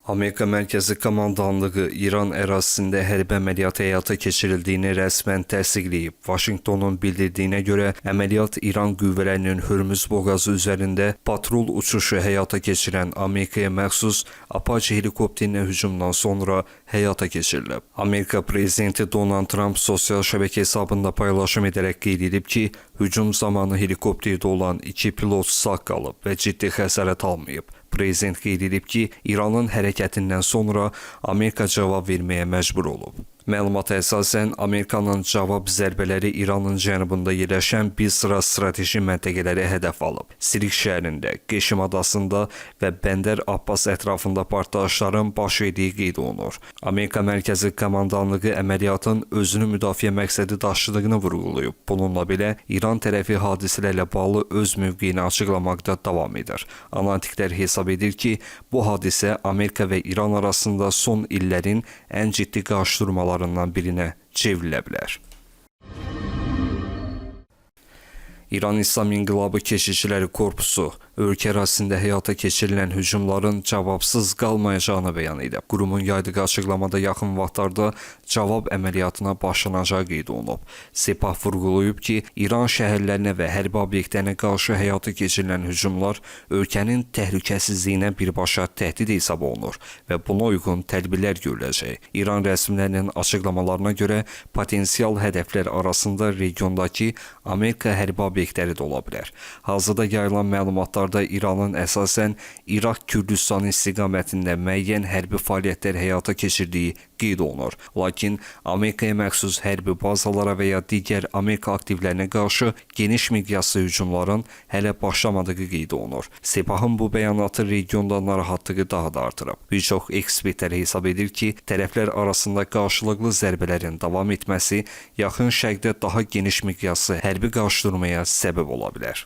Amerika Mərkəzi Komandanlığı İran ərazisində hərbi əməliyyat həyata keçirildiyini rəsmən təsdiqləyib. Vaşinqtonun bildirdiyinə görə əməliyyat İran qüvvələrinin Hörmüz boğazı üzərində patrul uçuşu həyata keçirən Amerikaya məxsus Apache helikopterinə hücumdan sonra həyata keçirilib. Amerika prezidenti Donald Trump sosial şəbəkə hesabında paylaşım edərək qeyd edib ki, hücum zamanı helikopterdə olan 2 pilot sağ qalıb və ciddi xəsarət almayıb. Prezident qeyd edib ki, İranın hərəkətindən sonra Amerika cavab verməyə məcbur olub. Məlumata əsasən, Amerikanın cavab zərbələri İranın cənubunda yerləşən bir sıra strateji məntəqələri hədəf alıb. Sirik şəhərində, Qəşim adasında və Bəndər Abbas ətrafında partlayışların baş verdiyi qeyd olunur. Amerika Mərkəzi Komandanlığı əməliyyatın özünü müdafiə məqsədi daşıdığını vurğulayıb. Bununla belə, İran tərəfi hadisələrlə bağlı öz mövqeyini açıqlamaqda davam edir. Analitiklər hesab edir ki, bu hadisə Amerika və İran arasında son illərin ən ciddi qarşıdurmalarından birinə çevrilə bilər. İran İslam İnqilabı Keşişçiləri Korpusu ölkə ərazisində həyata keçirilən hücumların cavabsız qalmayacağını bəyan edib. Qurumun yaydığı açıqlamada yaxın vaxtlarda cavab əməliyyatına başlanacağı qeyd olunub. Sepah vurğulayıb ki, İran şəhərlərinə və hərbi obyektlərinə qarşı həyata keçirilən hücumlar ölkənin təhlükəsizliyinə birbaşa təhdid hesab olunur və buna uyğun tədbirlər görüləcək. İran rəsmilərinin açıqlamalarına görə potensial hədəflər arasında regiondakı Amerika hərbi obyektləri də ola bilər. Hazırda yayılan məlumatlarda İranın əsasən İraq Kürdüstanı istiqamətində müəyyən hərbi fəaliyyətlər həyata keçirdiyi qeyd olunur. Lakin Amerikaya məxsus hərbi bazalara və ya digər Amerika aktivlərinə qarşı geniş miqyaslı hücumların hələ başlamadığı qeyd olunur. Sepahın bu bəyanatı regionda narahatlığı daha da artırıb. Bir çox ekspertlər hesab edir ki, tərəflər arasında qarşılıqlı zərbələrin davam etməsi yaxın şərqdə daha geniş miqyaslı hərbi qarşıdurmaya səbəb ola bilər.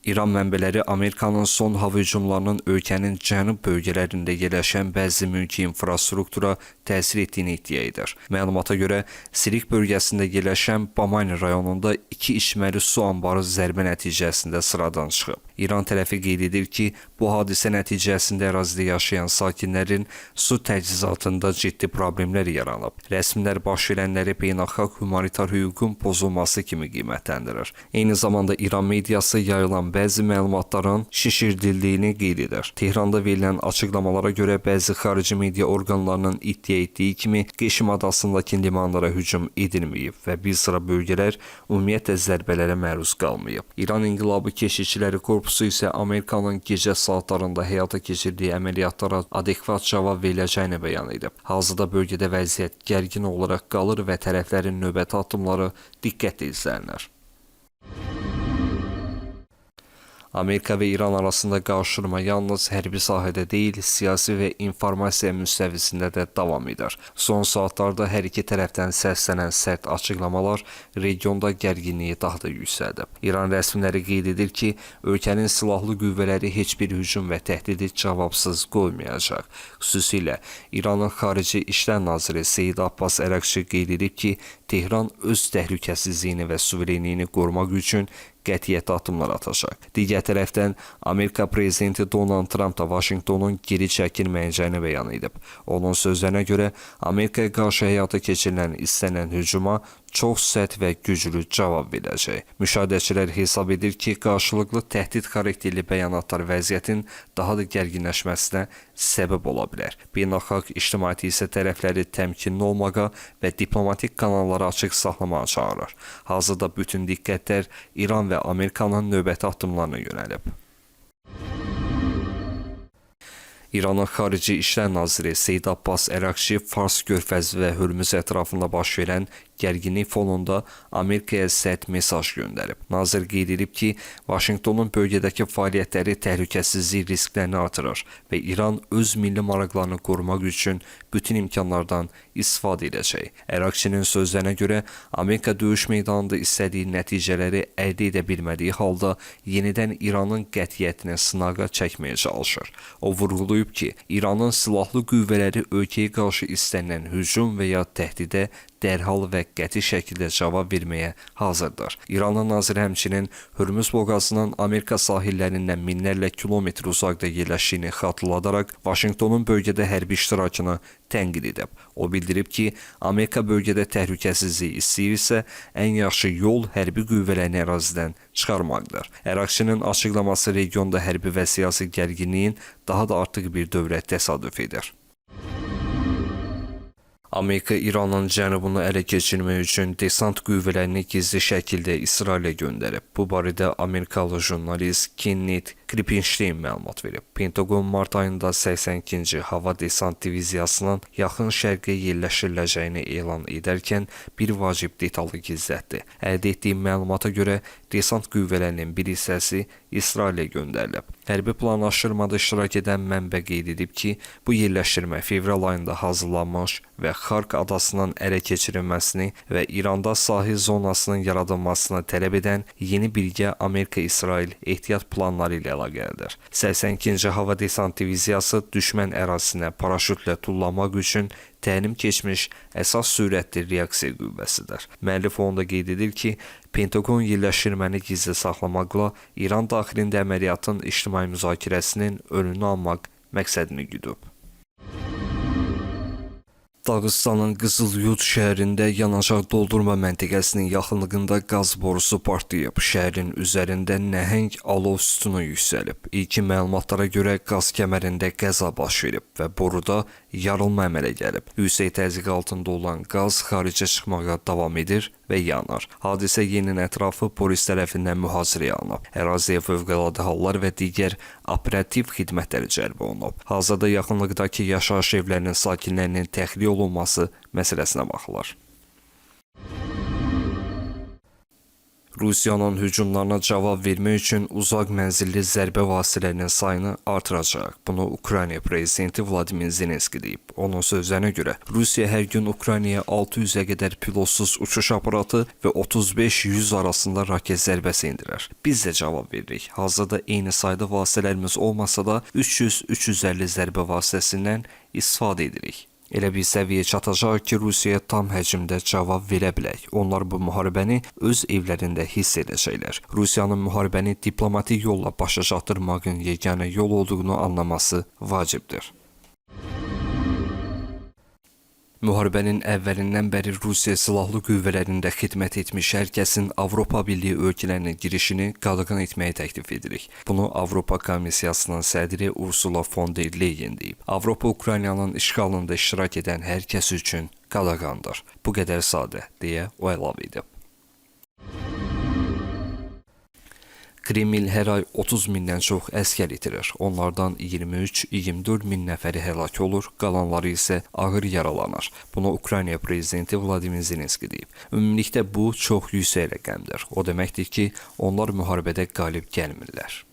İran mənbələri Amerikanın son hava hücumlarının ölkənin cənub bölgələrində yerləşən bəzi mülki infrastruktura təsir etdiyini iddia edir. Məlumata görə, Sirik bölgəsində yerləşən Bamani rayonunda 2 içməli su anbarı zərbə nəticəsində sıradan çıxıb. İran tərəfi qeyd edir ki, bu hadisə nəticəsində ərazidə yaşayan sakinlərin su təchizatında ciddi problemlər yaranıb. Rəsmilər baş verənləri beynəlxalq humanitar hüququn pozulması kimi qiymətləndirir. Eyni zamanda İran mediası yayılan bəzi məlumatların şişirdildiyini qeyd edir. Tehranda verilən açıqlamalara görə bəzi xarici media orqanlarının iddia etdiyi kimi Qəşim adasındakı limanlara hücum edilməyib və bir sıra bölgələr ümumiyyətlə zərbələrə məruz qalmayıb. İran İnqilabı Keşişçiləri Korpusu isə Amerikanın gecə saatlarında həyata keçirdiyi əməliyyatlara adekvat cavab veriləcəyini bəyan edib. Hazırda bölgədə vəziyyət gərgin olaraq qalır və tərəflərin növbəti addımları diqqətlə izlənir. Amerika və İran arasında qarşıdurma yalnız hərbi sahədə deyil, siyasi və informasiya müstəvisində də davam edir. Son saatlarda hər iki tərəfdən səslənən sərt açıqlamalar regionda gərginliyi daha da yüksəldib. İran rəsmiləri qeyd edir ki, ölkənin silahlı qüvvələri heç bir hücum və təhdidi cavabsız qoymayacaq. Xüsusilə İranın Xarici İşlər Naziri Seyid Abbas Əraqçı qeyd edib ki, Tehran öz təhlükəsizliyini və suverenliyini qorumaq üçün qətiyyətli addımlar atacaq. Digər tərəfdən, Amerika prezidenti Donald Trump da Vaşinqtonun geri çəkilməyəcəyini bəyan edib. Onun sözlərinə görə, Amerikaya qarşı həyata keçirilən istənilən hücuma çox sərt və güclü cavab verəcək. Müşahidəçilər hesab edir ki, qarşılıqlı təhdid xarakterli bəyanatlar vəziyyətin daha da gərginləşməsinə səbəb ola bilər. Beynəlxalq ictimaiyyət isə tərəfləri təmkinli olmağa və diplomatik kanalları açıq saxlamağa çağırır. Hazırda bütün diqqətlər İran və Amerikanın növbəti addımlarına yönəlib. İranın Xarici İşlər Naziri Seyid Abbas Əraqçı Fars körfəzi və Hörmüz ətrafında baş verən gərginlik fonunda Amerikaya sərt mesaj göndərib. Nazir qeyd edib ki, Vaşinqtonun bölgədəki fəaliyyətləri təhlükəsizlik risklərini artırır və İran öz milli maraqlarını qorumaq üçün bütün imkanlardan istifadə edəcək. Əraqçının sözlərinə görə, Amerika döyüş meydanında istədiyi nəticələri əldə edə bilmədiyi halda yenidən İranın qətiyyətini sınağa çəkməyə çalışır. O vurğulayıb ki, İranın silahlı qüvvələri ölkəyə qarşı istənilən hücum və ya təhdidə dərhal və qəti şəkildə cavab verməyə hazırdır. İranın naziri həmçinin Hürmüz boğazının Amerika sahillərindən minlərlə kilometr uzaqda yerləşdiyini xatırladaraq Vaşinqtonun bölgədə hərbi iştirakını tənqid edib. O bildirib ki, Amerika bölgədə təhlükəsizlik istəyirsə, ən yaxşı yol hərbi qüvvələrini ərazidən çıxarmaqdır. Ərakçının açıqlaması regionda hərbi və siyasi gərginliyin daha da artıq bir dövrə təsadüf edir. Amerika İranın cənubunu ələ keçirmək üçün desant qüvvələrini gizli şəkildə İsrailə göndərib. Bu barədə Amerikalı jurnalist Kenneth Kripinstein məlumat verib. Pentagon mart ayında 82-ci Hava Desant Diviziyasının yaxın şərqə yerləşdiriləcəyini elan edərkən bir vacib detalı gizlətdi. Əldə etdiyi məlumata görə desant qüvvələrinin bir hissəsi İsrailə göndərilib. Hərbi planlaşdırmada iştirak edən mənbə qeyd edib ki, bu yerləşdirmə fevral ayında hazırlanmış və Xark adasının ələ keçirilməsini və İranda sahil zonasının yaradılmasını tələb edən yeni birgə Amerika-İsrail ehtiyat planları ilə əlaqəlidir. 82-ci Hava Desant Diviziyası düşmən ərazisinə paraşütlə tullamaq üçün təlim keçmiş əsas sürətli reaksiya qüvvəsidir. Müəllif onda qeyd edir ki, Pentagon yerləşdirməni gizli saxlamaqla İran daxilində əməliyyatın ictimai müzakirəsinin önünü almaq məqsədini güdüb. Dağıstanın Qızılyurt şəhərində yanacaq doldurma məntəqəsinin yaxınlığında qaz borusu partlayıb. Şəhərin üzərində nəhəng alov sütunu yüksəlib. İlkin məlumatlara görə qaz kəmərində qəza baş verib və boruda yarılma əmələ gəlib. Yüksək təzyiq altında olan qaz xaricə çıxmağa davam edir və yanır. Hadisə yerinin ətrafı polis tərəfindən mühasirəyə alınıb. Əraziyə fövqəladə hallar və digər operativ xidmətləri cəlb olunub. Hazırda yaxınlıqdakı yaşayış evlərinin sakinlərinin təxliyə olunması məsələsinə baxılır. Rusiyanın hücumlarına cavab vermək üçün uzaq mənzilli zərbə vasitələrinin sayını artıracaq. Bunu Ukrayna prezidenti Vladimir Zelenski deyib. Onun sözlərinə görə Rusiya hər gün Ukraynaya 600-ə qədər pilotsuz uçuş aparatı və 35-100 arasında raket zərbəsi endirir. Biz də cavab veririk. Hazırda eyni sayda vasitələrimiz olmasa da 300-350 zərbə vasitəsindən istifadə edirik. Elə bir səviyyə çatacaq ki, Rusiyaya tam həcmdə cavab verə bilək. Onlar bu müharibəni öz evlərində hiss edəcəklər. Rusiyanın müharibəni diplomatik yolla başa çatdırmağın yeganə yol olduğunu anlaması vacibdir. Müharibənin əvvəlindən bəri Rusiya silahlı qüvvələrində xidmət etmiş hər kəsin Avropa Birliyi ölkələrinin girişini qadağan etməyi təklif edirik. Bunu Avropa Komissiyasının sədri Ursula von der Leyen deyib. Avropa Ukraynanın işğalında iştirak edən hər kəs üçün qadağandır. Bu qədər sadə, deyə o əlavə edib. Kreml hər ay 30 mindən çox əskər itirir. Onlardan 23-24 min nəfəri həlak olur, qalanları isə ağır yaralanır. Bunu Ukrayna prezidenti Vladimir Zelenski deyib. Ümumilikdə bu çox yüksək rəqəmdir. O deməkdir ki, onlar müharibədə qalib gəlmirlər.